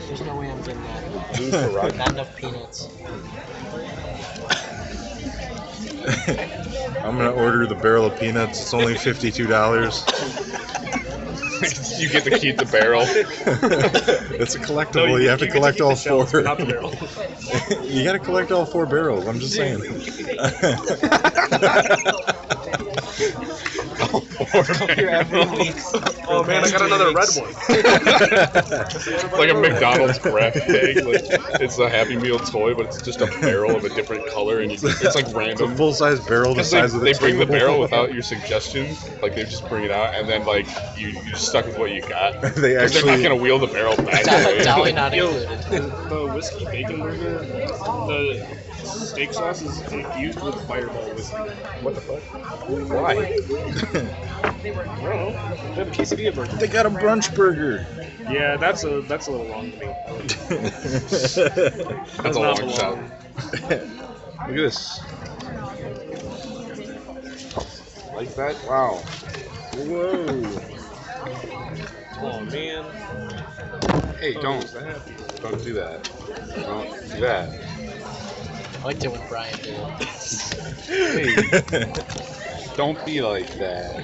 There's no way I'm getting that. Blue Ferrari. Not enough peanuts. I'm gonna order the barrel of peanuts. It's only $52. You get to keep the barrel. It's a collectible. No, you have to collect all four. Shells, not the barrel. You gotta collect all 4 barrels. I'm just saying. Here every week. Oh man, I got another red one. Like a McDonald's grab bag. Like, it's a Happy Meal toy, but it's just a barrel of a different color, and it's like It's a random. full-size barrel the Because size of the they bring the table. barrel without your suggestion. Like, they just bring it out, and then, like, you're stuck with what you got. They They're not actually. going to wheel the barrel back. Dolly not Yo, included. the whiskey bacon burger, the steak sauce is infused with Fireball whiskey. What the fuck? Why? I don't know. They have a quesadilla burger. They got a brunch burger. Yeah, that's a little long to me. That's a not long shot. long. Look at this. Like that? Wow. Whoa. Oh man. Hey, don't do that. Don't do that. I liked it when Brian did it. Hey, don't be like that.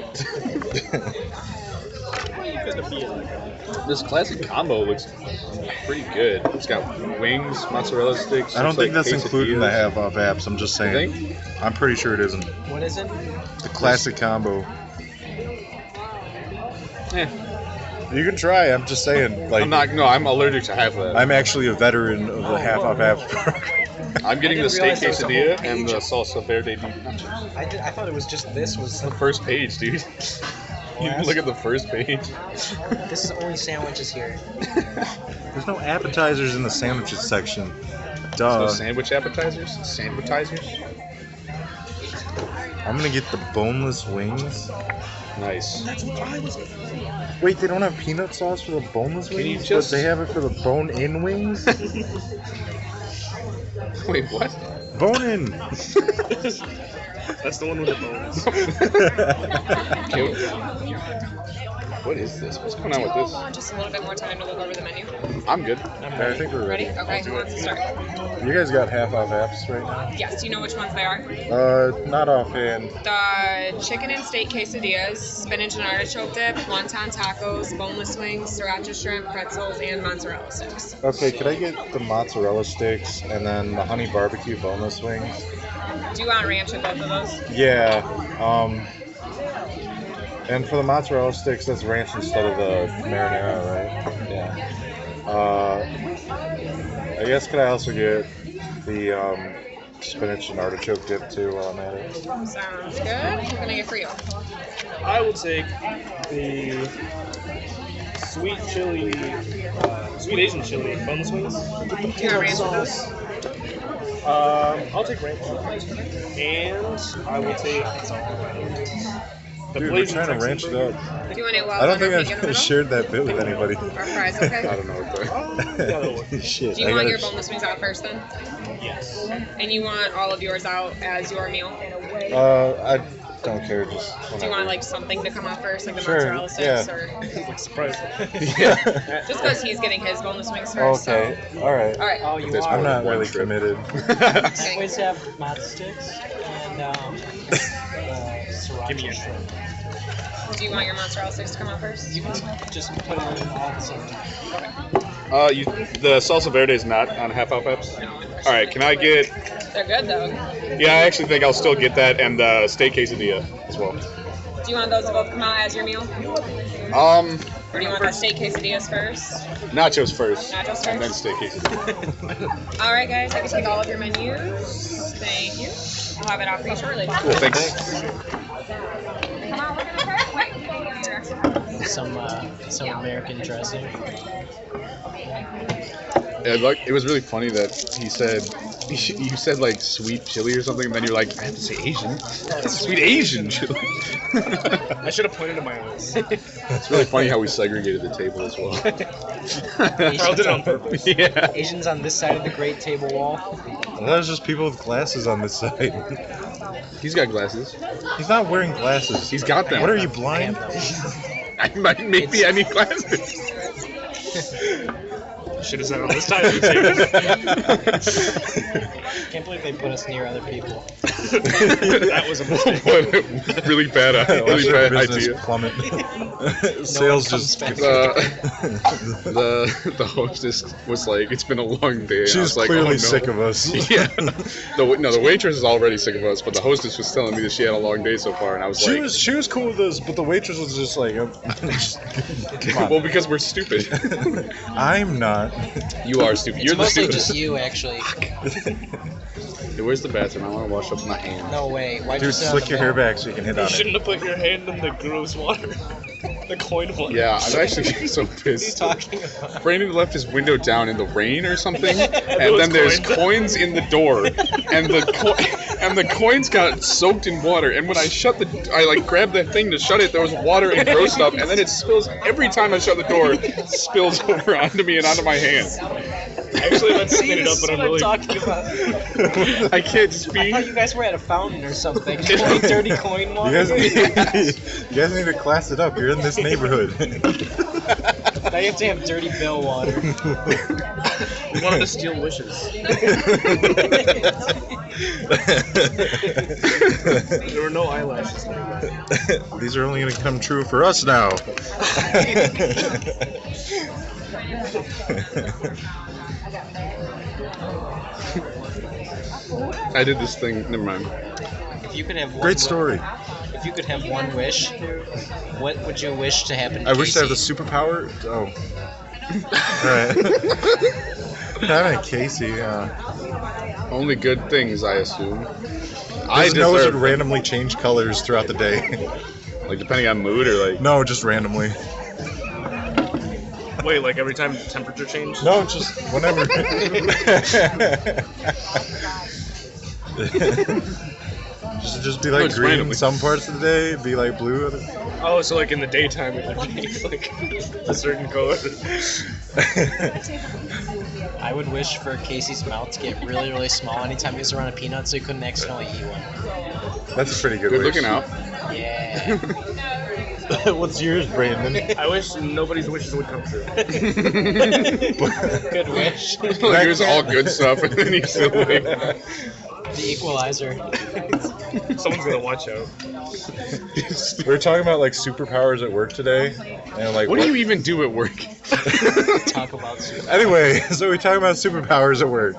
This classic combo looks pretty good. It's got wings, mozzarella sticks. I don't think looks that's like included in the quesadillas. half-off apps. I'm just You saying. think? I'm pretty sure it isn't. What is it? The classic combo. Eh, You can try. I'm just saying. Like, I'm allergic to half of that. I'm actually a veteran of the half-off apps. I'm getting the I steak didn't realize there quesadilla was a whole and the page. salsa verde beef nacho. I thought it was just this was. The first page, dude. You look at the first page. This is only sandwiches here. There's no appetizers in the sandwiches section. So Duh. sandwich appetizers? Sandwichizers? I'm gonna get the boneless wings. Nice. Wait, they don't have peanut sauce for the boneless Can you wings? just- But they have it for the bone-in wings? Wait, what? Bone-in! That's the one with the bones. What is this? What's going on with this? Just a little bit more time to look over the menu. I'm good. I think we're Ready? ready. Okay, who wants to start? You guys got half-off apps right now? Yes, do you know which ones they are? Not offhand. The chicken and steak quesadillas, spinach and artichoke dip, wonton tacos, boneless wings, sriracha shrimp, pretzels, and mozzarella sticks. Okay, could I get the mozzarella sticks and then the honey barbecue boneless wings? Do you want ranch in both of those? Yeah. And for the mozzarella sticks, that's ranch instead of the marinara, right? Yeah. I guess could I also get the spinach and artichoke dip too while I'm at it? Sounds good. What can I get for you? I will take the sweet Asian chili boneless wings. Do you want ranch with those? I'll take ranch. And I will take the Dude, we're blazing trying to Texan ranch it burger. up. Do you want it well I don't done or think pink in the I've middle? shared that bit with anybody. Or fries, okay. I don't know what the... Shit. Do you I want gotta your boneless wings out first then? Yes. And you want all of yours out as your meal? I don't care. Just Do you want like something to come out first, like the Sure, mozzarella sticks, yeah. or Like surprise. yeah. just because he's getting his boneless wings first? Okay. All right. So. All right. Oh, you There's are. I'm not One really trip. committed. Okay. Always have mozz sticks and sriracha Give me a shrimp. Do you want your mozzarella sticks to come out first? You can just put them in all the same time. The salsa verde is not on half-off apps? All right, can I get... They're good though. Yeah, I actually think I'll still get that and the steak quesadilla as well. Do you want those to both come out as your meal? Or do you want the steak quesadillas first? Nachos first. Nachos And then first? steak quesadilla. All right, guys, I can take all of your menus. Thank you. I'll have it out for you shortly. Cool, thanks. Come on, look at the first. Wait. Some American dressing. It was really funny that he said, you said like sweet chili or something, and then you're like, I have to say Asian. Sweet Asian chili. I should have pointed to my eyes. It's really funny how we segregated the table as well. Carl did it on purpose. Yeah. Asians on this side of the great table wall. Well, there's just people with glasses on this side. He's got glasses. He's not wearing glasses. He's got them. What are you, blind? I might maybe I need glasses. Should have said on this time too. Can't believe they put us near other people. That was a mistake. What a really bad business idea. plummet. No Sales one comes just. back. The hostess was like, "It's been a long day." And She I was like, clearly "Oh, no." sick of us. Yeah. The waitress is already sick of us, but the hostess was telling me that she had a long day so far, and I was She like, was cool with us, but the waitress was just like, come on. "Well, because we're stupid." I'm not. You are stupid. It's You're the mostly stupid. just you, actually. Hey, where's the bathroom? I want to wash up my hands. No way. Why'd you Dude, sit on slick the your hair bed? back so you can hit You on it. shouldn't have put your hand in the gross water. The coin water. Yeah, I'm actually so What are you pissed. talking about? Brandon left his window down in the rain or something, and was then there's coins. coins in the door, and the coins got soaked in water. And when I grabbed that thing to shut it, there was water and gross stuff, and then it spills every time I shut the door. It spills over onto me and onto my hands. Actually, let's See, clean it this up, is but I'm what really. talking about. I can't I speak. thought you guys were at a fountain or something. Pouring dirty coin You water. guys, you guys need to class it up. You're in this neighborhood. Now you have to have dirty bill water. We wanted to steal wishes. There were no eyelashes. These are only going to come true for us now. I did this thing. Never mind. If you could have one Great story. If you could have one wish, what would you wish to happen to I wish to have the Casey? superpower. Oh. Alright. Having a Casey, Only good things, I assume. I his nose would deserve, randomly change colors throughout the day. like depending on mood or like. No, just randomly. Wait, like every time temperature change? No, just whenever. just be like just green randomly. some parts of the day, be like blue other. Oh, so like in the daytime it would be like a certain color. I would wish for Casey's mouth to get really, really small anytime he was around a peanut so he couldn't accidentally eat one. That's a pretty good Good wish. looking out. Yeah. What's yours, Brandon? I wish nobody's wishes would come true. Good wish. Like here's all good stuff, and then he's still like. The equalizer. Someone's gonna watch out. We were talking about like superpowers at work today, and like What do you even do at work? Talk about super. Anyway, so we talking about superpowers at work,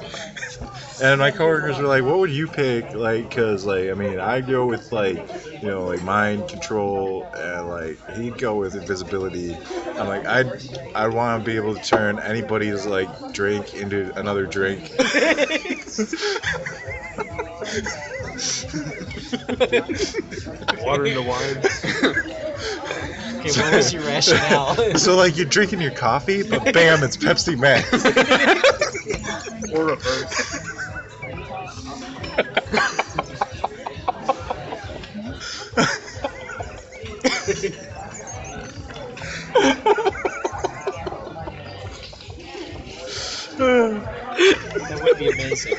and my coworkers were like, "What would you pick?" Like, cause like I mean, I'd go with like like mind control, and like he'd go with invisibility. I'm like, I'd want to be able to turn anybody's like drink into another drink. Water into wine. Okay, what was your rationale? So like you're drinking your coffee, but bam, it's Pepsi Max. Or reverse. That would be amazing.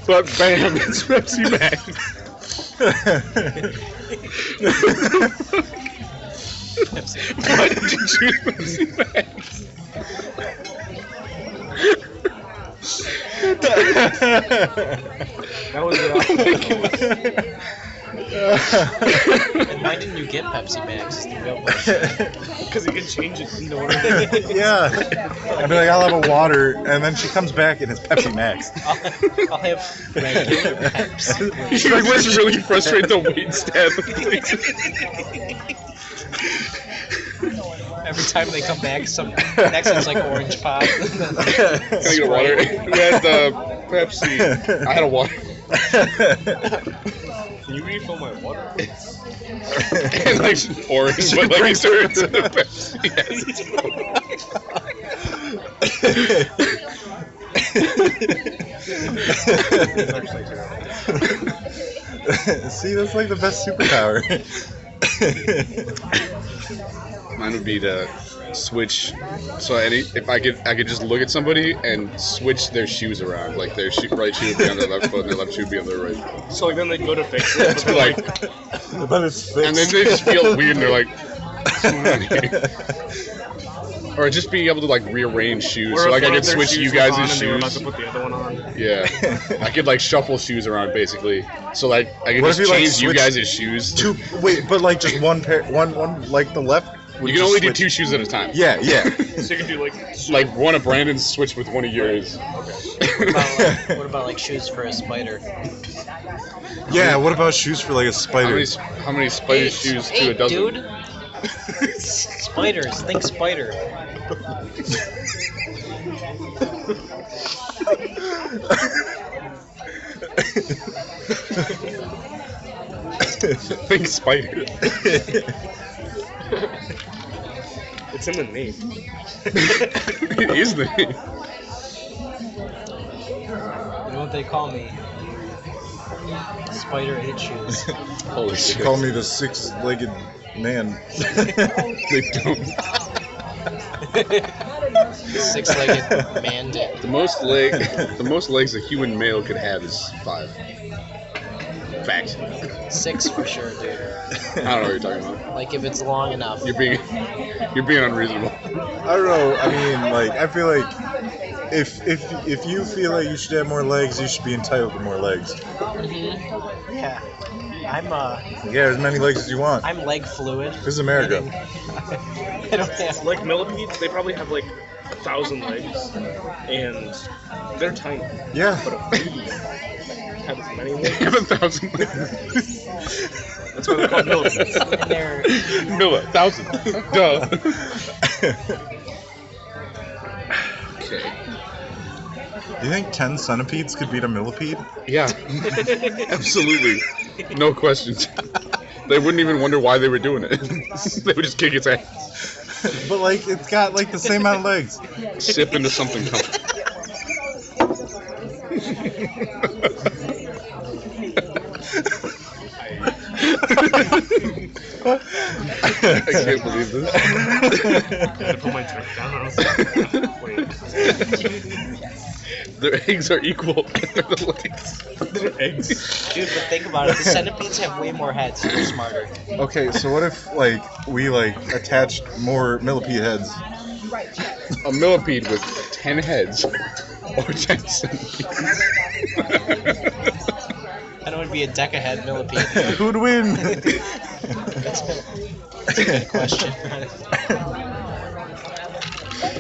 But bam, it's Pepsi Max. Why did you choose Pepsi Max? That was And why didn't you get Pepsi Max? Is the real question. because you can change it in order. Yeah. I'd be like, I'll have a water, and then she comes back and it's Pepsi Max. I'll have regular Pepsi. You was really frustrated the wait staff. Every time they come back, next one's like orange pop. Can I get a water? Who had the Pepsi? I had a water. Can you refill my water? And like pouring, but like it turns into Pepsi. It's actually terrible. See, that's like the best superpower. Mine would be to switch. So if I could just look at somebody and switch their shoes around, like their right shoe would be on their left foot and their left shoe would be on their right. So like then they go to fix it, but they're Like, like, But it's and then fixed. they just feel weird and they're like, Or just being able to like rearrange shoes, Or so if like I one could of their switch shoes you was guys' on and they were about shoes. to put the other one on. Yeah, I could like shuffle shoes around basically. So like I could What just if you, like, change you switch guys' shoes. Wait, but like just one pair, one like the left. would You can just only do switch- 2 shoes at a time. Yeah, yeah. So you can do like Like one of Brandon's switch with one of yours. What about like shoes for a spider? Yeah, what about shoes for like a How spider? many spider shoes to a dozen? Dude. Spiders. Think spider. Think spider. it's in the name. It is the name. You know what they call me? Spider 8 shoes. Holy They shit. call me the six-legged man. They don't. 6-legged man dick. The most legs a human male could have is 5. Facts. 6 for sure, dude. I don't know what you're talking about. Like if it's long enough. You're being unreasonable. I don't know. I mean, like, I feel like if you feel like you should have more legs, you should be entitled to more legs. Mm-hmm. Yeah. Yeah, as many legs as you want. I'm leg fluid. This is America. meaning I don't have Like millipedes, they probably have like 1,000 legs, and they're tiny. Yeah. But a bee have as many legs. Have 1,000 legs. That's why they're called millipedes. and they're Miller, 1,000. Duh. Okay. Do you think 10 centipedes could beat a millipede? Yeah. Absolutely. No questions. They wouldn't even wonder why they were doing it. They would just kick its ass. But like, it's got like the same amount of legs. Sip into something comfy. I can't believe this. I had to put my drink down. I was like, wait. Their eggs are equal to the legs. They're eggs. dude, but think about it. The centipedes have way more heads. They're smarter. Okay, so what if like we like attached more millipede heads? A millipede with 10 heads or 10 centipedes. And it would be a decahead millipede. Who'd win? That's a good question.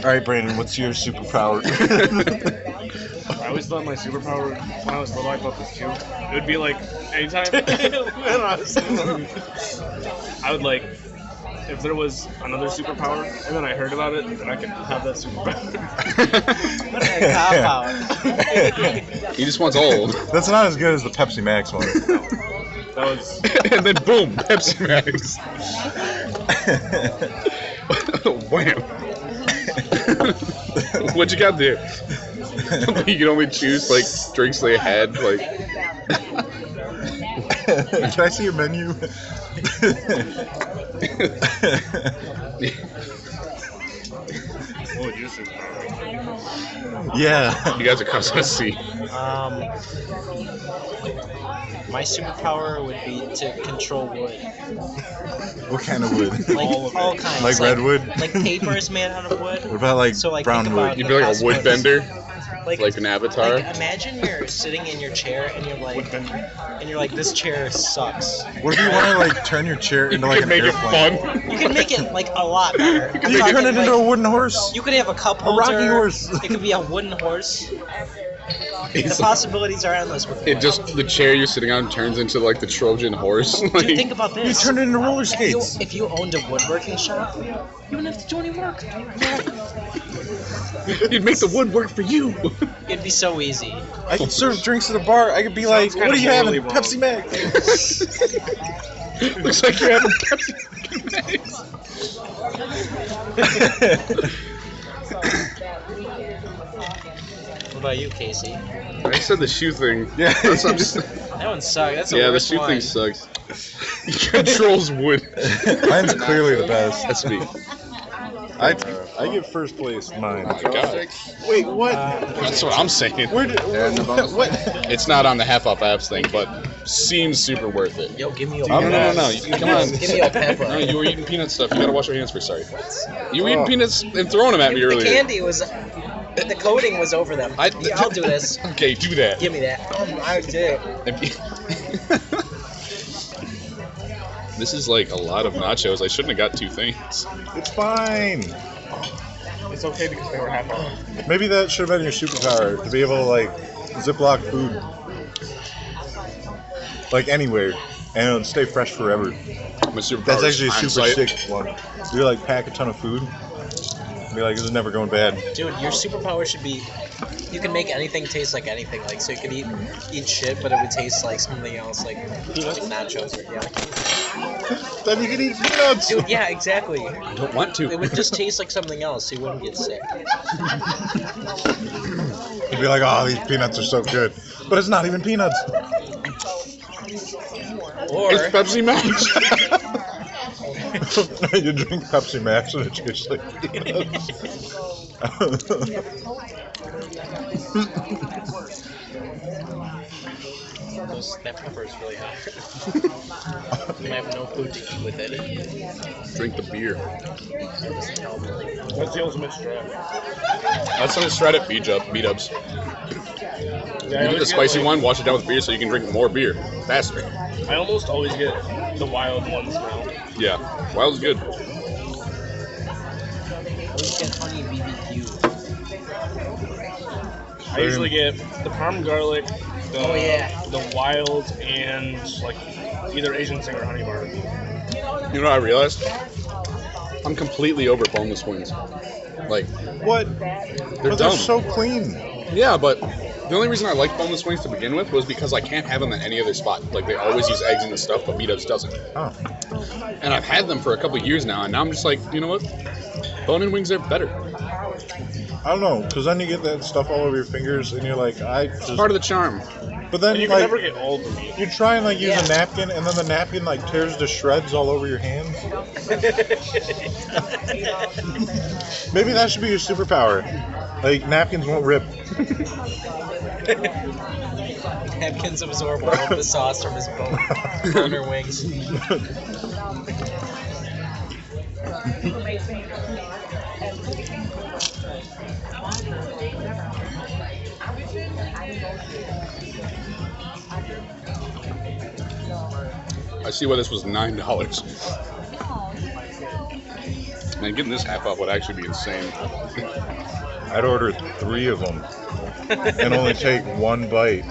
All right, Brandon, what's your superpower? I always thought my superpower when I was little, I thought this too. It would be like anytime when I was little, I would like if there was another superpower and then I heard about it, then I could have that superpower. What a cop out. He just wants all. That's not as good as the Pepsi Max one. That was And then boom, Pepsi Max. Wham. What you got there? You can only choose like drinks they had. Like, Can I see your menu? what would your superpower? Yeah. you guys are crossing a C. My superpower would be to control wood. What kind of wood? Like All of it. all kinds. Like redwood? Like paper is made out of wood. What about like So, like, brown think wood? about You'd be like a wood bender, like an avatar. Like, imagine you're sitting in your chair and you're like, this chair sucks. What if you want to like turn your chair into like You an can make it airplane? fun. You can make it like a lot better. I'm You can turn talking, it into like, a wooden horse. You could have a cup A holder. rocking horse. It could be a wooden horse. The It's- possibilities are endless with It wood. just the chair you're sitting on turns into like the Trojan horse. Like, Dude, think about You this. turn it into roller If you, skates. if you owned a woodworking shop, you wouldn't have to do any work. you'd make the wood work for you. It'd be so easy. I could serve drinks at a bar. I could be like, kinda what are you morally having? wrong. Pepsi Max. Looks like you're having Pepsi Max. What about you, Casey? I said the shoe thing. Yeah. That's what I'm just, That one sucks. That's the yeah, the worst shoe one. thing sucks. He controls wood. Mine's clearly the best. That's me. I get first place. Mine. God. Wait, what? That's what I'm saying. Where did? What? It's not on the half up apps thing, but seems super worth it. Yo, give me your No, peanuts. come on. Give me your pepper. No, you were eating peanut stuff. You gotta wash your hands first. Sorry. You were eating peanuts and throwing them at me The earlier. candy was, the coating was over them. I'll do this. Okay, do that. Give me that. I did. This is like a lot of nachos. I shouldn't have got 2 things. It's fine. It's okay because they were half off. Maybe that should have been your superpower, to be able to like Ziploc food, like anywhere, and it'll stay fresh forever. My superpower That's is actually a super hindsight. sick one. You like pack a ton of food, be like, this is never going bad. Dude, your superpower should be, you can make anything taste like anything. Like, so you could eat shit, but it would taste like something else, like nachos. Or, yeah. Then you can eat peanuts. Dude, yeah, exactly. I don't want to. It would just taste like something else, so you wouldn't get sick. You'd be like, oh, these peanuts are so good, but it's not even peanuts. Or It's Pepsi Max. You drink Pepsi Max and it tastes like peanuts. that pepper is really hot. I have no food to eat with it. Drink the beer. That's the ultimate strat. That's some strat at B-dubs. You get the spicy one, wash it down with beer so you can drink more beer faster. I almost always get the wild ones now. Yeah, wild's good. I always get honey BBQ. I usually get the parm garlic, the the wild, and like either Asian Singer honey bar. You know what I realized? I'm completely over boneless wings. Like, What? they're But dumb. they're so clean. Yeah, but the only reason I liked boneless wings to begin with was because I can't have them at any other spot. Like, they always use eggs in the stuff, but B-dubs doesn't. Oh. And I've had them for a couple of years now, and now I'm just like, you know what? Bone-in wings are better. I don't know, because then you get that stuff all over your fingers, and you're like, I just. Part of the charm. But then, And you can like, never get all the meat. you try and like use a napkin, and then the napkin like tears to shreds all over your hands. Maybe that should be your superpower. Like napkins won't rip. Napkins absorb all of the sauce from his boner wings. I see why this was $9. Man, getting this half off would actually be insane. I'd order 3 of them and only take 1 bite.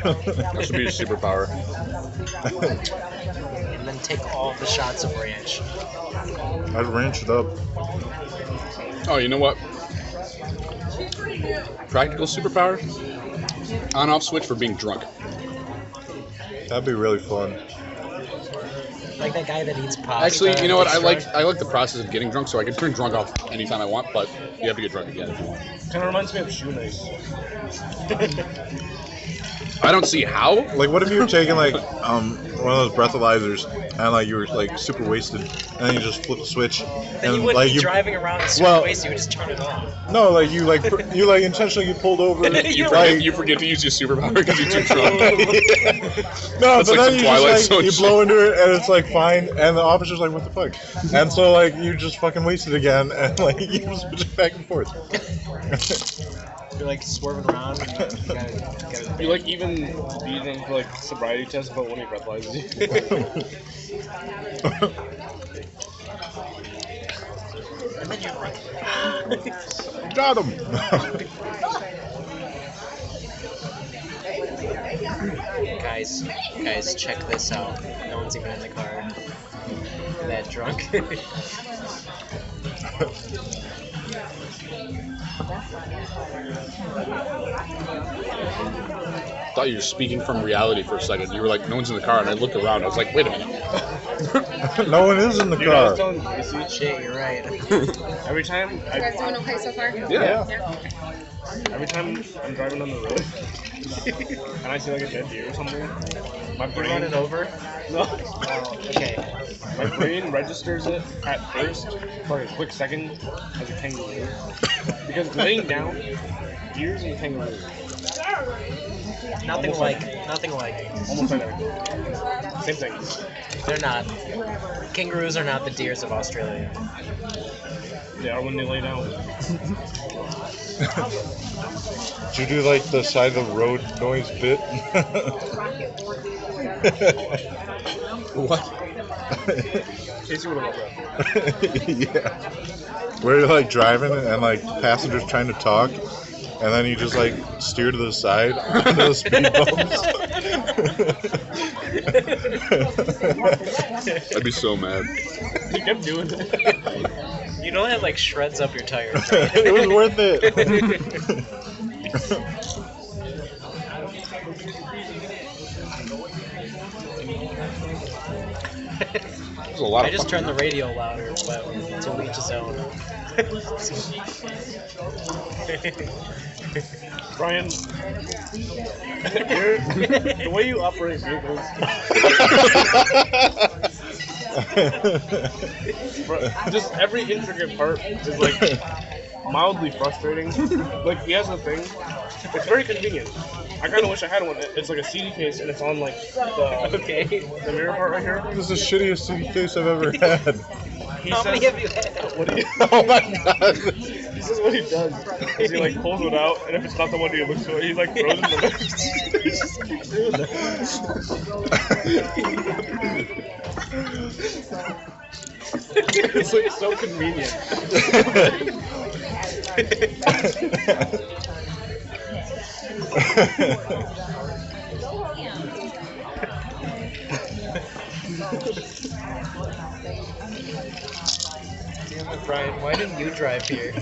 That should be a superpower. And then take all the shots of ranch. I'd ranch it up. Oh, you know what? Practical superpower? On-off switch for being drunk. That'd be really fun. Like that guy that eats pasta. Actually, you know what? I gets like the process of getting drunk, so I can turn drunk off anytime I want, but you have to get drunk again if you want. Kind of reminds me of shoe nice. I don't see how. Like, what if you were taking like one of those breathalyzers and like you were like super wasted, and then you just flip the switch, Then you and wouldn't like be you driving around super well- wasted, you would just turn it off. no, like you like intentionally you pulled over. You forget to use your superpower because you're too drunk. No, That's but like then some you Twilight just like Zone you shit. blow into it and it's like fine, and the officer's like, "What the fuck?" And so like you just fucking wasted again, and like you just switch it back and forth. You're like swerving around. Gotta You like even beat them for like sobriety tests, but when he breathalyzes you. and then you're like, Got him. guys, check this out. No one's even in the car. That drunk. Thought you were speaking from reality for a second. You were like, no one's in the car, and I looked around. I was like, wait a minute. No one is in the You know, I was car. telling Casey, Shit, you're right. every time You guys doing okay so far? Yeah. every time I'm driving on the road and I see like a dead deer or something, my You're brain running over? No. Oh, okay. My brain registers it at first for like a quick second as a kangaroo. Because laying down, deers and kangaroos. Nothing like. Almost identical. Same thing. They're not. Kangaroos are not the deers of Australia. They are when they lay down. Did you do like the side of the road noise bit? What? Casey would have loved that. Yeah. Where you're like driving and like passengers trying to talk, and then you just like steer to the side onto the speed bumps. I'd be so mad. He kept doing it. You know that like shreds up your tires. It was worth it. There's a lot I of just fucking- turned the radio louder, but to each his own. Brian, the way you operate vehicles, just every intricate part is like mildly frustrating. Like he has a thing. It's very convenient. I kind of wish I had one. It's like a CD case and it's on like the mirror part right here. This is the shittiest CD case I've ever had. He How says, many have you had? what do you, Oh my god. this is what he does. Is he like pulls it out and if it's not the one he looks for, he like throws it in the mix. He just keeps doing that. It's like so convenient. Damn it, Brian, why didn't you drive here?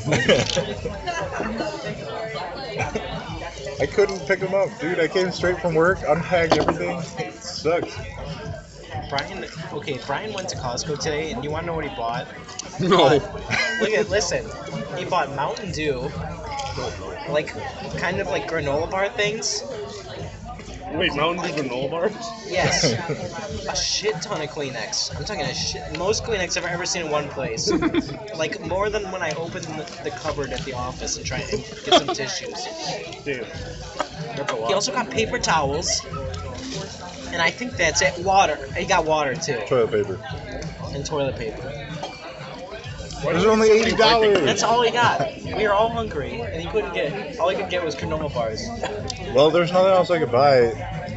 I couldn't pick them up, dude. I came straight from work, unpacked everything. It sucks. Brian went to Costco today, and you want to know what he bought? No. Listen. He bought Mountain Dew, like, kind of like granola bar things. Wait, Mountain Dew granola bars? Yes. A shit ton of Kleenex. I'm talking most Kleenex I've ever seen in one place. Like, more than when I opened the cupboard at the office and tried to get some tissues. Dude. He also got paper towels. And I think that's it. Water. He got water, too. Toilet paper. And toilet paper. It was only $80. That's all he got. We were all hungry, and he couldn't get. All he could get was granola bars Well, there's nothing else I could buy.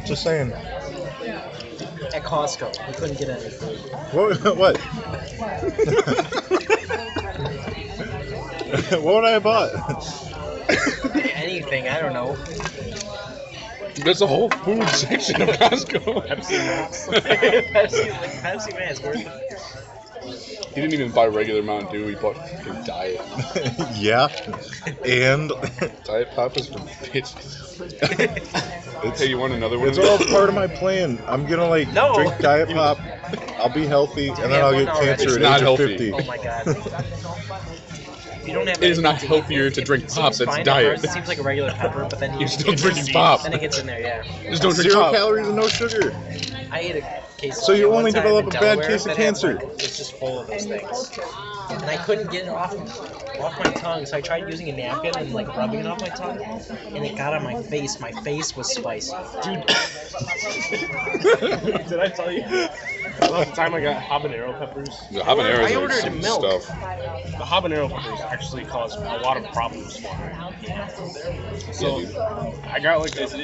Just saying. at Costco. He couldn't get any food. What? What would I have bought? Anything, I don't know. There's a whole food section of Costco. Pepsi Max. Pepsi Man's worth it. He didn't even buy regular Mountain Dew. He bought fucking Diet. Yeah. And Diet Pop is for bitches. Hey, you want another one? it's all part of my plan. I'm gonna like No. drink Diet Pop. I'll be healthy, and then have I'll one get already. cancer It's at not age healthy. of 50. Oh my god. If you don't have It is not anything healthier eat, to it drink seems pop, that's fine at diet. first. It seems like a regular pepper, but then You're still drinking pop. Then it gets in there, yeah. Just don't drink 0 pop. calories and no sugar. I ate a case. So you one only time develop in a bad Delaware case of that had, cancer. like, it's just full of those things, and I couldn't get it off my tongue. So I tried using a napkin and like rubbing it off my tongue, and it got on my face. My face was spicy. Dude. Did I tell you? About the time I got habanero peppers. The habaneros I are ordered some milk. stuff. The habanero peppers actually cause a lot of problems for me. So I got like this What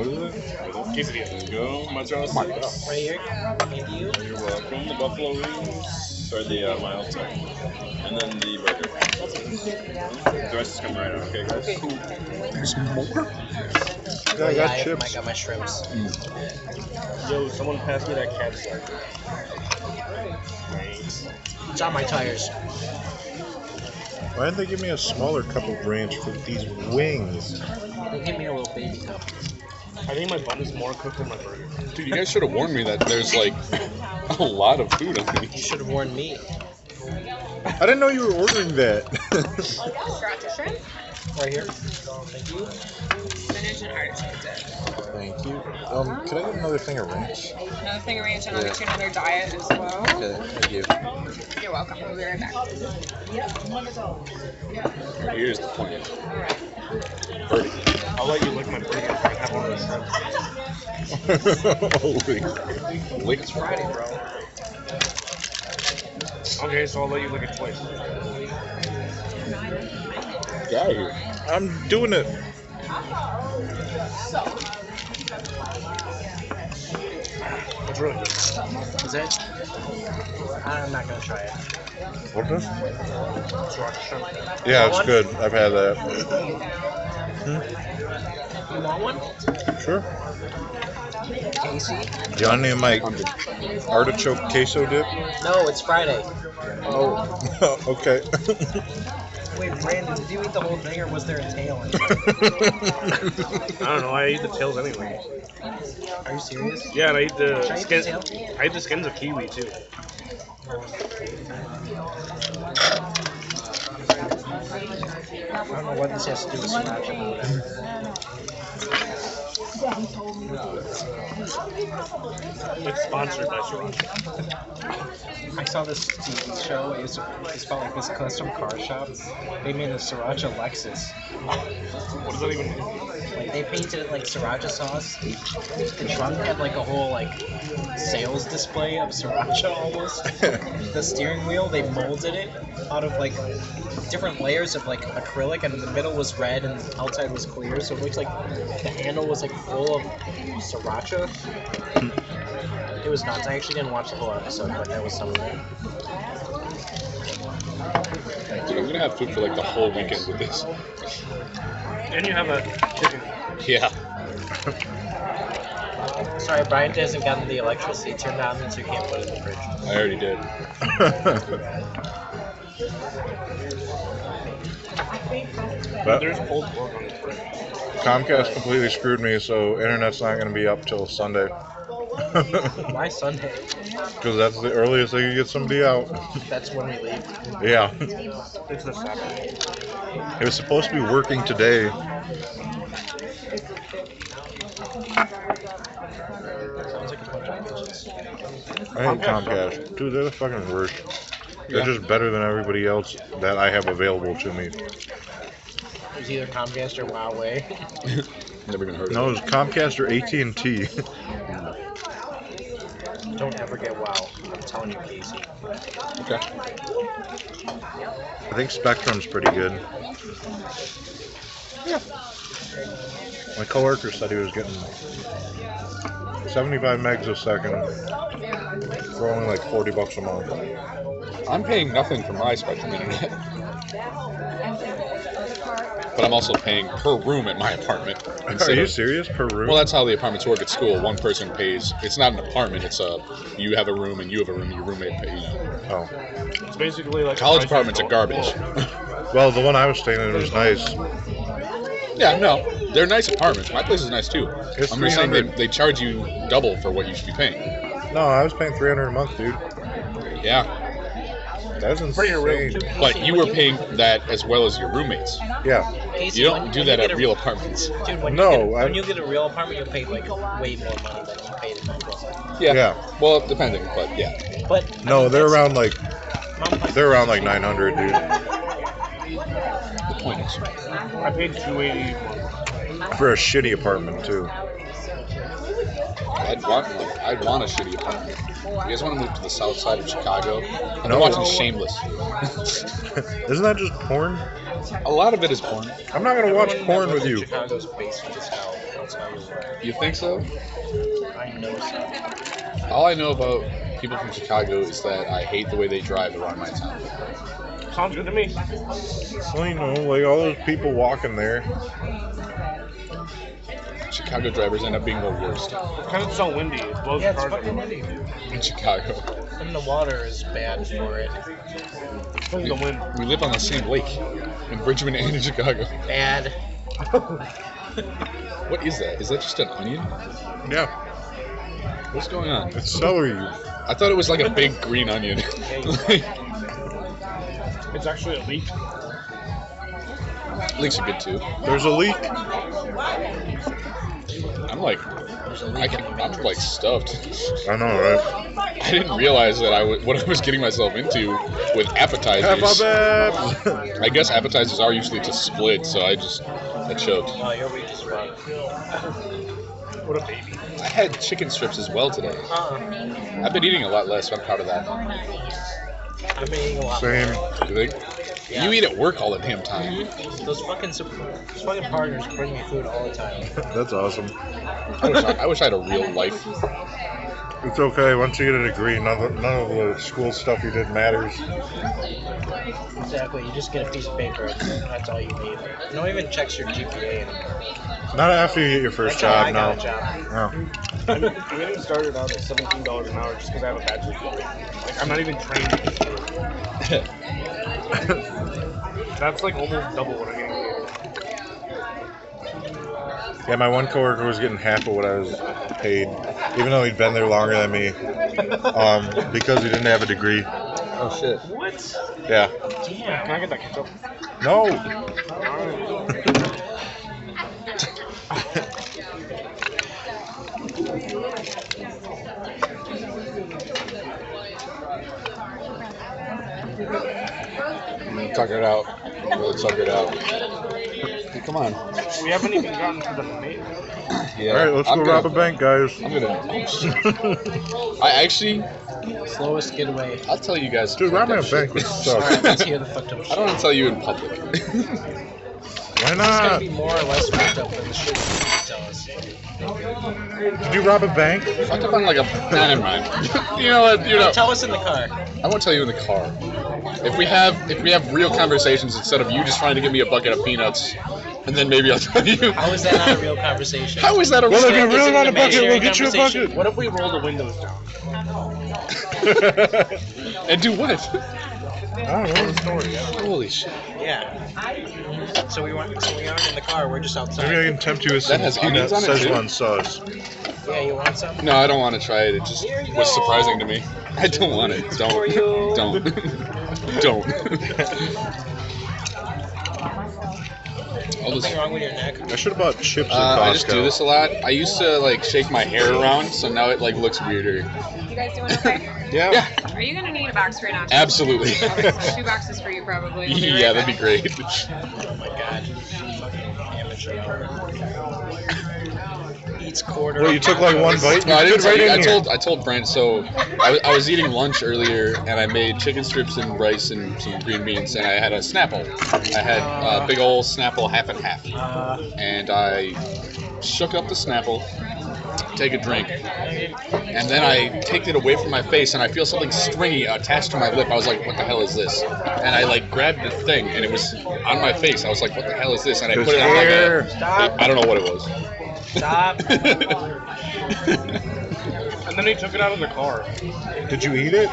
is it? quesadilla. There you go, mozzarella sticks. Right here. Thank you. You're welcome. The buffalo wings, or the mild type, and then the burger. The rest is coming right out. Okay, guys. There's more? Yeah, I got I chips. got my shrimps. Yo, someone passed me that cat snack. It's on my tires. Why didn't they give me a smaller cup of ranch for these wings? They give me a little baby cup. I think my bun is more cooked than my burger. Dude, you guys should have warned me that there's like a lot of food on You these. should have warned me. I didn't know you were ordering that. Sriracha shrimp, Right here. Thank you. spinach, and artichoke dip. Thank you. Could I get another thing of ranch? Another thing arranged, and I'll get you another diet as well. Okay, thank you. You're welcome. We'll be right back. Here's the plan. All right. Birdie. I'll let you lick my burger if I have one of those shrimp. Holy. It's Friday, bro. Okay, so I'll let you lick it twice. Get out of here. I'm doing it. It's really good. Is it? I'm not gonna try it. What is this? Sriracha shrimp. Yeah, it's good. I've had that. You want one? Sure. Casey? Do you want any of my artichoke queso dip? No, it's Friday. Oh, okay. Wait, Brandon, did you eat the whole thing or was there a tail in it? I don't know. I eat the tails anyway. Are you serious? Yeah, and I eat the Should I eat the skins. tail? I eat the skins of kiwi too. I don't know what this has to do with sriracha, but whatever. It's sponsored by Sriracha. I saw this TV show. It's about like this custom car shop. They made a sriracha Lexus. What does that even mean? Like they painted it like sriracha sauce. The trunk had like a whole like sales display of sriracha almost. The steering wheel, they molded it out of like different layers of like acrylic, and in the middle was red and the outside was clear. So it looks like the handle was like full of sriracha. It was nuts. I actually didn't watch the whole episode, but that was some of it. Dude, I'm gonna have food for like the whole weekend with this. And you have a chicken. Yeah. Sorry, Brian hasn't gotten the electricity turned on, so you can't put it in the fridge. I already did. But There's pulled pork on the fridge. Comcast completely screwed me, so internet's not going to be up till Sunday. Why Sunday? Because that's the earliest they can get somebody out. That's when we leave. Yeah. It's the Saturday. It was supposed to be working today. Sounds like a bunch of bitches. I hate Comcast. Dude, they're the fucking worst. They're just better than everybody else that I have available to me. It's either Comcast or Huawei. Never even heard of No, it. it's Comcast or AT&T. Don't ever get WoW. I'm telling you, Casey. Okay. I think Spectrum's pretty good. Yeah. My coworker said he was getting 75 megs a second for only like $40 a month. I'm paying nothing for my Spectrum internet. But I'm also paying per room at my apartment. Are you serious? Per room? Well, that's how the apartments work at school. One person pays. It's not an apartment. It's you have a room and you have a room. Your roommate pays. Oh. It's basically like College apartments are garbage. Well, the one I was staying in was nice. Yeah, no, they're nice apartments. My place is nice too. It's I'm just saying $300. they charge you double for what you should be paying. No, I was paying $300 a month, dude. Yeah, That's insane. but you were paying that as well as your roommates. Yeah. Casey, You don't when do you that get at a- real apartments. Dude, when, No, you get, I- when you get a real apartment, you'll pay like way more money than you paid in that one. Yeah. Well, depending, but yeah. But No, they're that's- around like 900, dude. The point is, I paid $280 For a shitty apartment too. I'd want a shitty apartment. You guys want to move to the south side of Chicago? I'm No. watching Shameless. Isn't that just porn? A lot of it is porn. I'm not gonna watch Everyone porn that with lives in you. Chicago's basement is hell. I'll tell you what. You think so? I know so. All I know about people from Chicago is that I hate the way they drive around my town. Sounds good to me. Well, you know, like all those people walking there. Chicago drivers end up being the worst Because it's so windy, it blows Yeah, the it's cars fucking everywhere. windy. in Chicago. And the water is bad for it. Because of the wind. We live on the same lake in Bridgman and in Chicago. Bad. What is that? Is that just an onion? Yeah, What's going on? it's celery. I thought it was like a big green onion. It's actually a leak. Leeks are good too. There's a leak. I'm like There's a leak in the I'm matrix. like stuffed. I know, right? I didn't realize that what I was getting myself into with appetizers. Kebab! I guess appetizers are usually just split, so I choked. Oh, you're weak as fuck. What a baby. I had chicken strips as well today. I've been eating a lot less, so I'm proud of that. I've been eating a lot. Same. You think? Yeah. You eat at work all the damn time. Those fucking partners bring me food all the time. That's awesome. I wish I had a real life. It's okay. Once you get a degree, none of the school stuff you did matters. Exactly. You just get a piece of paper. And that's all you need. No one even checks your GPA anymore. Not after you get your first That's how I job, got no. a job. No. I'm getting started out at $17 an hour just because I have a bachelor's degree. Like, I'm not even trained to do it. That's like almost double what I'm getting paid. Yeah, my one coworker was getting half of what I was paid, even though he'd been there longer than me, because he didn't have a degree. Oh shit. What? Yeah. Can I get that ketchup? No. Tuck it out. Really tuck it out. Hey, come on. We haven't even gotten to the main. Yeah. All right, let's go rob a bank, guys. I'm gonna. Oh, shit. I actually, Slowest getaway. I'll tell you guys. Dude, robbing a shit. bank would Alright, suck. let's hear the fucked up shit. I don't want to tell you in public. Why It's gonna not? be more or less fucked up than the shit you tell us. Did you rob a bank? Fucked up on like a. Nah, never mind. You know what? You know. Tell us in the car. I won't tell you in the car. If we have real conversations instead of you just trying to give me a bucket of peanuts, and then maybe I'll tell you. How is that not a real conversation? How is that a Well, real if you Is really it want a an bucket, we'll imaginary get you a conversation? bucket. What if we roll the windows down? And do what? I don't know. Story, yeah. Holy shit. Yeah. So we aren't in the car. We're just outside. Maybe I can tempt you with some That has peanut onions on it, too? Szechuan sauce. Yeah, you want some? No, I don't want to try it. It just was surprising to me. I don't want it. Don't. Don't. Don't. All this- Something wrong with your neck? I should have bought chips at I just do Costco. this a lot. I used to like shake my hair around, so now it like looks weirder. You guys doing okay? Yeah. Are you gonna need a box for your nachos? Absolutely. Okay, so 2 boxes for you probably. We'll be right Yeah, that'd be back. great. Oh my god. Fucking amateur. Eats quarter. Well, you took like one bite. No, I You didn't fit right tell you. in here. I told Brent. So I was eating lunch earlier, and I made chicken strips and rice and some green beans, and I had a Snapple. I had a big old Snapple, half and half, and I shook up the Snapple, take a drink, and then I take it away from my face, and I feel something stringy attached to my lip. I was like, "What the hell is this?" And I like grabbed the thing, and it was on my face. I was like, "What the hell is this?" And I There's put it on like hair. a. Stop. I don't know what it was. Stop. And then he took it out of the car. Did you eat it?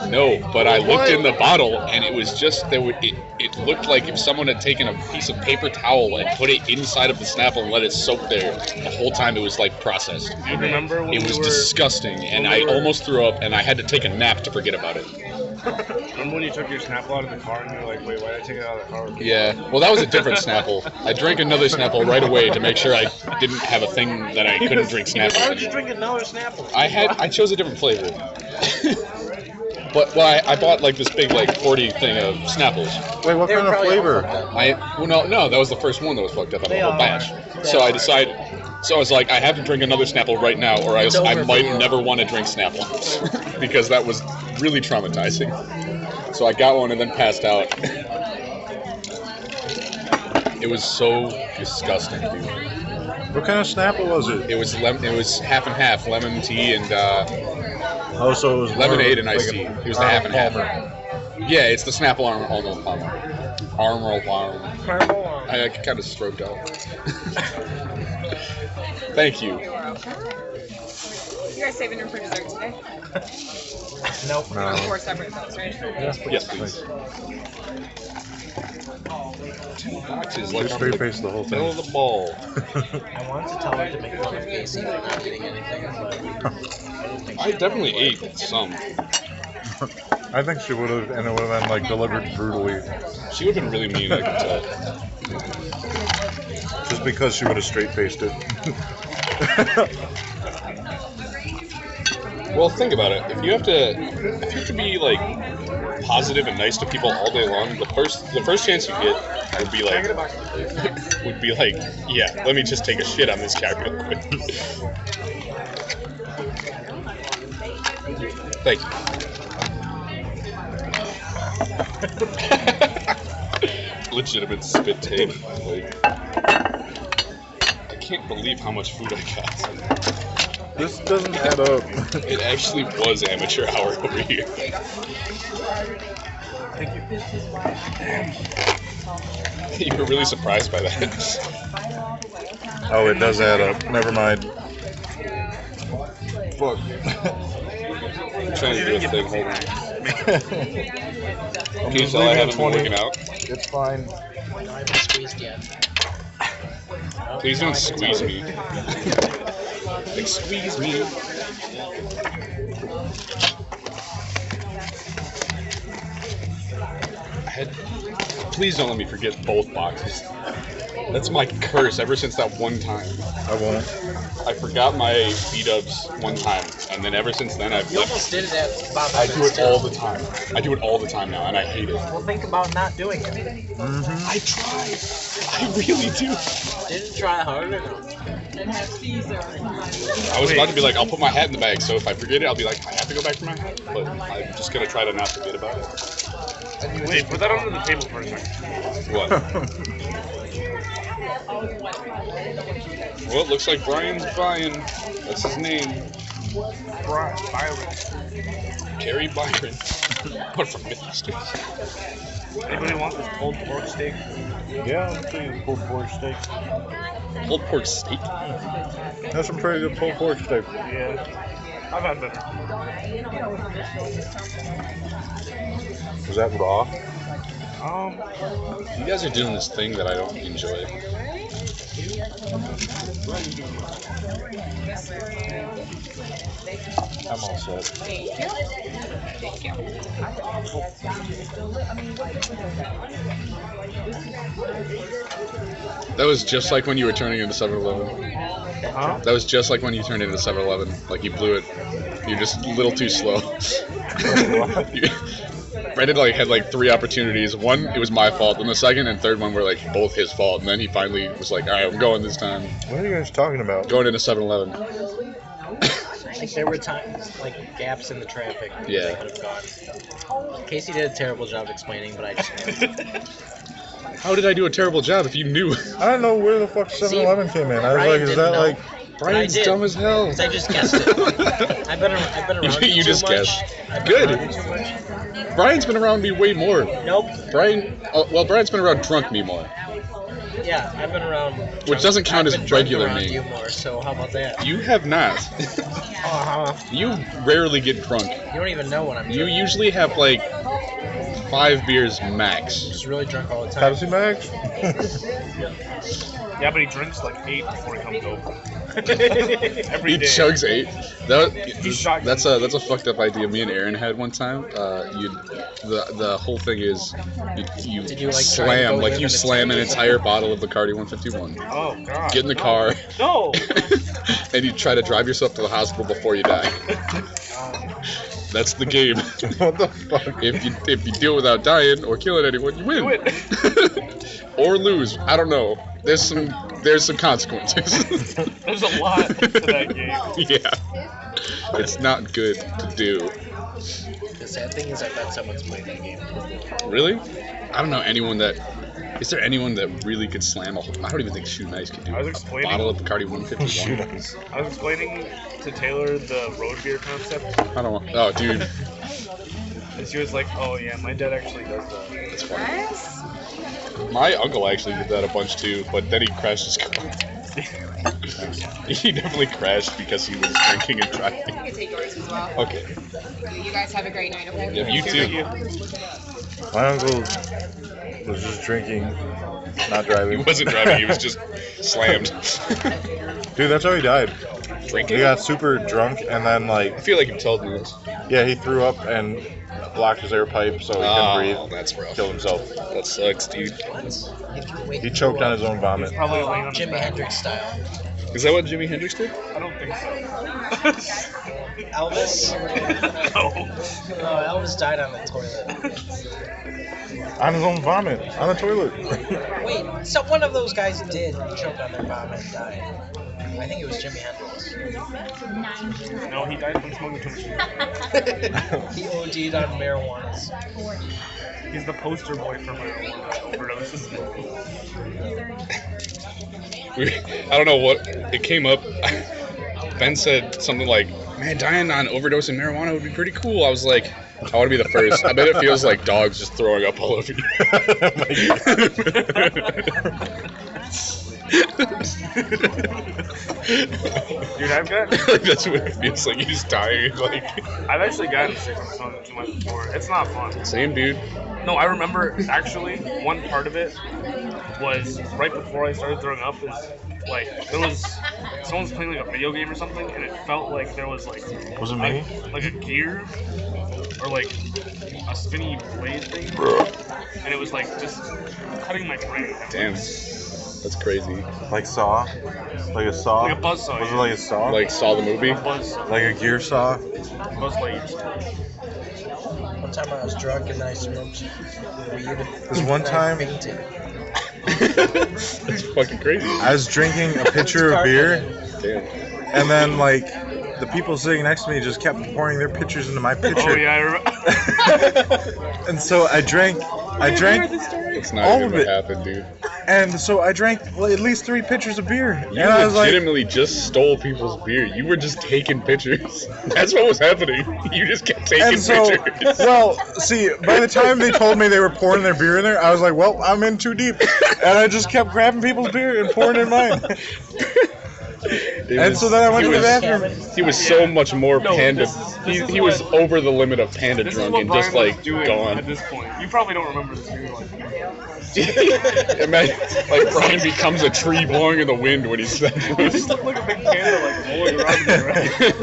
No, but I looked in the bottle, and it was just it looked like if someone had taken a piece of paper towel and put it inside of the Snapple and let it soak there the whole time. It was like processed. Do you remember when It was we were, disgusting, and when I we were- almost threw up, and I had to take a nap to forget about it. Remember when you took your Snapple out of the car and you were like, wait, why did I take it out of the car? Yeah, well, that was a different Snapple. I drank another Snapple right away to make sure I didn't have a thing that I couldn't drink Snapple. Why would you drink another Snapple? I chose a different flavor. But I bought like this big like 40 thing of Snapples. Wait, what They were kind of probably all flavor? fucked up. No, that was the first one that was fucked up out of They the whole all batch. are. So They I are. decided. So I was like, I have to drink another Snapple right now, or else It's I over for might you. never want to drink Snapple because that was really traumatizing. So I got one and then passed out. It was so disgusting, dude. What kind of Snapple was it? It was half and half, lemon tea and Oh, so it was more lemonade and like iced a tea. It was the half and half. Palmer. Yeah, it's the Snapple Arnold Palmer. Arnold Palmer. I kind of stroked out. Thank you. You guys saving room for dessert today? Nope. No. 4 separate things, right? Yes, please. Boxes like Just straight face the whole middle thing. of the ball. I wanted to tell her to make fun of Casey for not getting anything, but I didn't think I definitely ate some. I think she would have, and it would have been like delivered brutally, She would have been really mean, I can tell. just because she would have straight faced it. Well, think about it. If you have to be like positive and nice to people all day long, the first chance you get would be like, yeah, let me just take a shit on this guy real quick. Thank you. Legitimate spit take. Like, I can't believe how much food I got. This doesn't add up. It actually was amateur hour over here. You were really surprised by that. Oh, it does add up. Never mind. Fuck. I'm trying to do a thing. Hold on. I'm Can you just tell I leaving haven't at been 20. working out? It's fine. I haven't squeezed yet. Please don't squeeze me. Like, squeeze me. Please don't let me forget both boxes. That's my curse ever since that one time. I won't. I forgot my B-dubs one time, and then ever since then I've You almost did it at Bob I do Evans, it all the time. I do it all the time now, and I hate it. Well, think about not doing it. I try. I really do. Didn't try harder. I was about to be like, I'll put my hat in the bag, so if I forget it, I'll be like, I have to go back for my hat. But I'm just gonna try to not forget about it. Wait, put that under the table for a second. What? Well, it looks like Brian's buying. That's his name. Byron. Carrie Byron. What from Mythbusters? Anybody want this pulled pork steak? Yeah, I'm pretty pulled pork steak. Pulled pork steak? That's some pretty good pulled pork steak. Yeah. I've had better. Was that raw? You guys are doing this thing that I don't enjoy. I'm all set. That was just like when you were turning into 7-Eleven. Huh? That was just like when you turned into 7-Eleven. Like you blew it. You're just a little too slow. Brandon had like 3 opportunities. One, it was my fault. And the second and third one were like both his fault. And then he finally was like, all right, I'm going this time. What are you guys talking about? Going into 7-Eleven. Like there were times, like gaps in the traffic. Yeah. They could have gone. Casey did a terrible job explaining, but I just knew. How did I do a terrible job if you knew? I don't know where the fuck 7-Eleven came in. I was Brian like, is didn't that know. like... Brian's I did. dumb as hell. 'Cause I just guessed it. I've been around You too just much. guessed. I've been Good. around you too much. Brian's been around me way more. Nope. Brian's been around drunk me more. Yeah, I've been around. Which doesn't count I've as been drunk regular around me. You more, so how about that? You have not. You rarely get drunk. You don't even know when I'm You drunk. usually have like 5 beers max. I'm just really drunk all the time. Pepsi Max? Yeah, but he drinks like 8 before he comes over. Every He day. chugs 8. He's shocking. That's a fucked up idea me and Aaron had one time. The whole thing is you Did you, like, try and slam go like live you in a slam an tent? entire bottle of Bacardi 151. Oh, God. Get in the car No! and you try to drive yourself to the hospital before you die. That's the game. What the fuck? If you do it without dying or killing anyone, you win. Do it. Or lose. I don't know. There's some consequences. There's a lot to that game. Yeah. It's not good to do. The sad thing is, I bet someone's played that game. Really? I don't know anyone that. Is there anyone that really could slam a whole? I don't even think Shoot Nice could do I was a explaining- bottle of Bacardi 151. I was explaining to Taylor the road beer concept, I don't want. Oh, dude. and she was like, "Oh yeah, my dad actually does that." That's funny. My uncle actually did that a bunch too, but then he crashed his car. He definitely crashed because he was drinking and driving. You can take yours as well. Okay. You guys have a great night, okay? Yeah, you too. My uncle was just drinking, not He driving. wasn't driving, he was just slammed. Dude, that's how he died. Drinking? He got super drunk and then I feel like you've told me this. yeah, he threw up and blocked his air pipe so he couldn't breathe. That's rough. Killed himself. That sucks, dude. He choked on his own vomit. Probably laying on his Jimi back. Hendrix style. Is that what Jimi Hendrix did? I don't think so. Elvis. No. No, Elvis died on the toilet. On his own vomit. On the toilet. Wait, so one of those guys did choke on their vomit and die. I think it was Jimi Hendrix. No, he died from smoking too much. He OD'd on marijuana. He's the poster boy for marijuana overdoses. I don't know what it came up. Ben said something like, "Man, dying on overdose and marijuana would be pretty cool." I was like, "I want to be the first." I bet it feels like dogs just throwing up all over you. Dude, I've got. That's what it feels like. You just die. Like, I've actually gotten sick from smoking too much before. It's not fun. same dude. No, I remember actually one part of it was right before I started throwing up. Is like there was someone was playing like a video game or something, and it felt like there was like Was it me? like a gear or like a spinny blade thing, and it was like just cutting my brain. Damn, that's crazy. Like saw? Like a saw? Like a buzzsaw. Was it yeah. like a saw? Like saw the movie. Buzz Like a gear saw? blades. One time I was drunk and I smoked weed. This one time- I fainted. That's fucking crazy. I was drinking a pitcher of beer, Damn. and then like the people sitting next to me just kept pouring their pitchers into my pitcher. Oh yeah, I remember. And so I drank, It's not All even of what it. happened, dude. and so I drank at least 3 pitchers of beer. You And I was like, legitimately just stole people's beer. You were just taking pictures. That's what was happening. You just kept taking and so, pictures. well, see, by the time they told me they were pouring their beer in there, I was like, well, I'm in too deep. And I just kept grabbing people's beer and pouring in mine. And so then I went to the bathroom. He was so much more No, panda. this is He was what- over the limit of panda This is drunk what and Brian just was like doing gone. at this point. You probably don't remember this movie like Imagine, like Brian becomes a tree blowing in the wind when he's You just look like a big panda like rolling around in the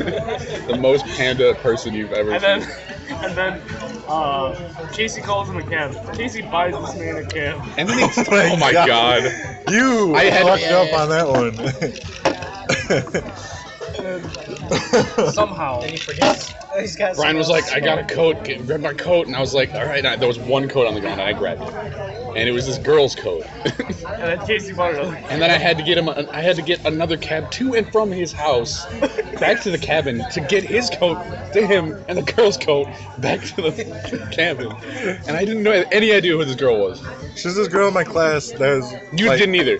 ground. the most panda person you've ever And seen. then Casey calls him a cab. Casey buys this man a cab. And then he, my oh my God. god. You I had- fucked up on that one. Somehow. Did he forget? He's got Brian was something like, else I got a to coat, grab my coat, and I was like, all right. And there was one coat on the ground, and I grabbed it, and it was this girl's coat. And then Casey bought another. And then I had to get him. I had to get another cab to and from his house, back to the cabin to get his coat to him and the girl's coat back to the cabin. And I didn't know any idea who this girl was. She's this girl in my class that was. You like, didn't either.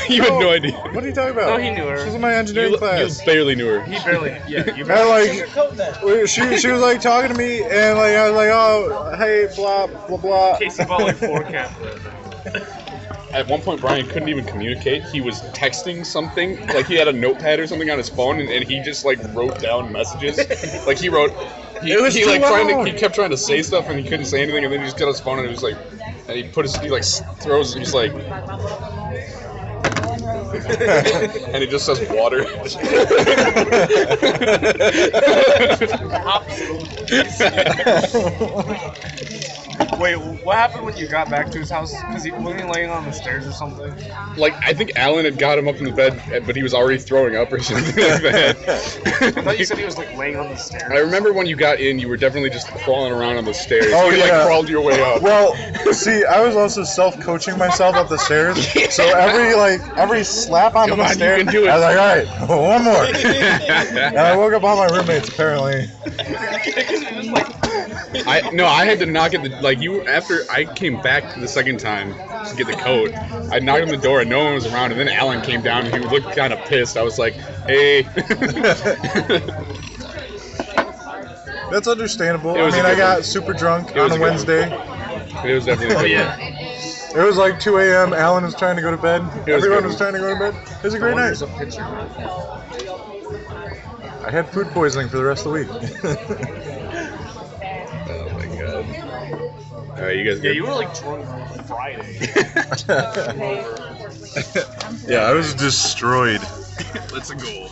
You had no idea. What are you talking about? No, he knew her. She's in my engineering You class. barely knew her. He barely. Yeah, you And barely. Take your like, coat then. she was like talking to me, and like I was like, oh, hey, blah blah blah. Casey bought like 4 cabs. At one point, Brian couldn't even communicate. He was texting something, like he had a notepad or something on his phone, and he just like wrote down messages. Like he wrote, It was he too like loud. he kept trying to say stuff, and he couldn't say anything, and then he just got his phone, and it was like, and he put his, he like throws, he's like, and he just says water. Wait, what happened when you got back to his house? Because wasn't he laying on the stairs or something? Like I think Alan had got him up in the bed, but he was already throwing up or something like that. I thought you said he was like laying on the stairs. I remember when you got in, you were definitely just crawling around on the stairs. Oh, you yeah. like crawled your way up. Well, see, I was also self-coaching myself up the stairs. So every slap on Come the on, you stairs, can do it. I was like, all right, one more. And I woke up all my roommates apparently. I had to knock at the after I came back the second time to get the coat. I knocked on the door and no one was around, and then Alan came down and he looked kind of pissed. I was like, hey. That's understandable. It I was a mean, I good got one. super drunk It was on a a good Wednesday. It was definitely good. Yeah. It was like 2 a.m. Alan was trying to go to bed. was Everyone good. was trying to go to bed. It was a great night. There's a picture. I had food poisoning for the rest of the week. Oh my god. Alright, you guys Yeah, good? you were like drunk on Friday. Yeah, I was destroyed. Let's go.